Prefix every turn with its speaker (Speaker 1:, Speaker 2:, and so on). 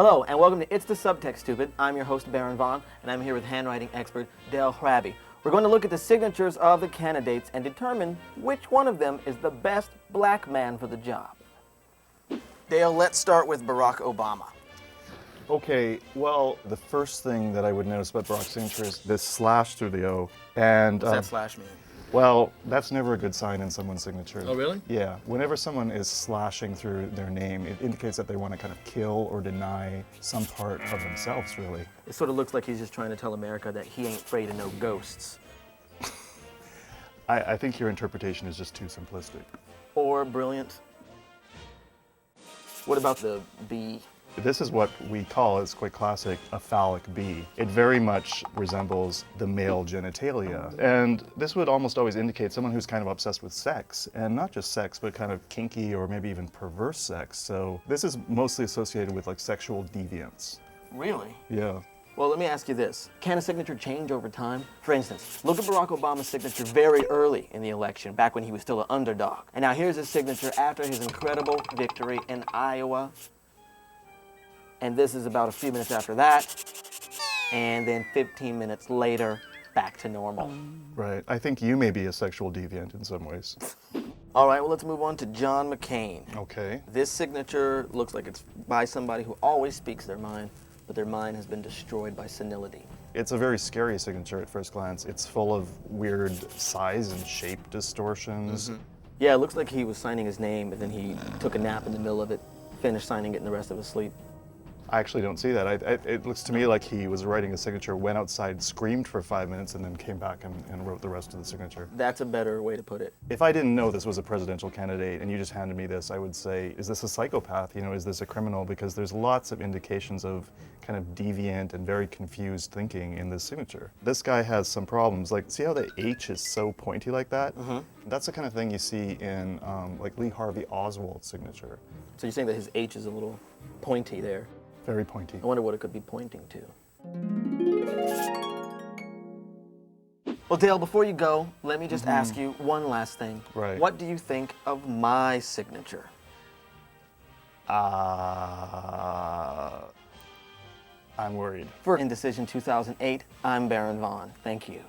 Speaker 1: Hello, and welcome to It's the Subtext Stupid. I'm your host, Baron Vaughn, and I'm here with handwriting expert Dale Hrabby. We're going to look at the signatures of the candidates and determine which one of them is the best black man for the job. Dale, let's start with Barack Obama.
Speaker 2: Okay, well, the first thing that I would notice about Barack's signature is this slash through the O. And
Speaker 1: What does that slash mean?
Speaker 2: well, that's never a good sign in someone's signature.
Speaker 1: Oh, really?
Speaker 2: Yeah. Whenever someone is slashing through their name, it indicates that they want to kind of kill or deny some part of themselves, really.
Speaker 1: It sort of looks like he's just trying to tell America that he ain't afraid of no ghosts.
Speaker 2: I think your interpretation is just too simplistic.
Speaker 1: Or brilliant. What about the B?
Speaker 2: This is what we call, it's quite classic, a phallic B. It very much resembles the male genitalia. And this would almost always indicate someone who's kind of obsessed with sex. And not just sex, but kind of kinky or maybe even perverse sex. So this is mostly associated with like sexual deviance.
Speaker 1: Really?
Speaker 2: Yeah.
Speaker 1: Well, let me ask you this. Can a signature change over time? For instance, look at Barack Obama's signature very early in the election, back when he was still an underdog. And now here's his signature after his incredible victory in Iowa. And this is about a few minutes after that. And then 15 minutes later, back to normal.
Speaker 2: Right. I think you may be a sexual deviant in some ways.
Speaker 1: All right, well, let's move on to John McCain.
Speaker 2: Okay.
Speaker 1: This signature looks like it's by somebody who always speaks their mind, but their mind has been destroyed by senility.
Speaker 2: It's a very scary signature at first glance. It's full of weird size and shape distortions.
Speaker 1: Yeah, it looks like he was signing his name, and then he took a nap in the middle of it, finished signing it, and the rest of his sleep.
Speaker 2: I actually don't see that. It looks to me like he was writing a signature, went outside, screamed for 5 minutes, and then came back and wrote the rest of the signature.
Speaker 1: That's a better way to put it.
Speaker 2: If I didn't know this was a presidential candidate and you just handed me this, I would say, is this a psychopath? You know, is this a criminal? Because there's lots of indications of kind of deviant and very confused thinking in this signature. This guy has some problems. Like, see how the H is so pointy like that? That's the kind of thing you see in like Lee Harvey Oswald's signature.
Speaker 1: So you're saying that his H is a little pointy there.
Speaker 2: Very pointy.
Speaker 1: I wonder what it could be pointing to. Well, Dale, before you go, let me just ask you one last thing.
Speaker 2: Right.
Speaker 1: What do you think of my signature?
Speaker 2: I'm worried.
Speaker 1: For Indecision 2008, I'm Baron Vaughn. Thank you.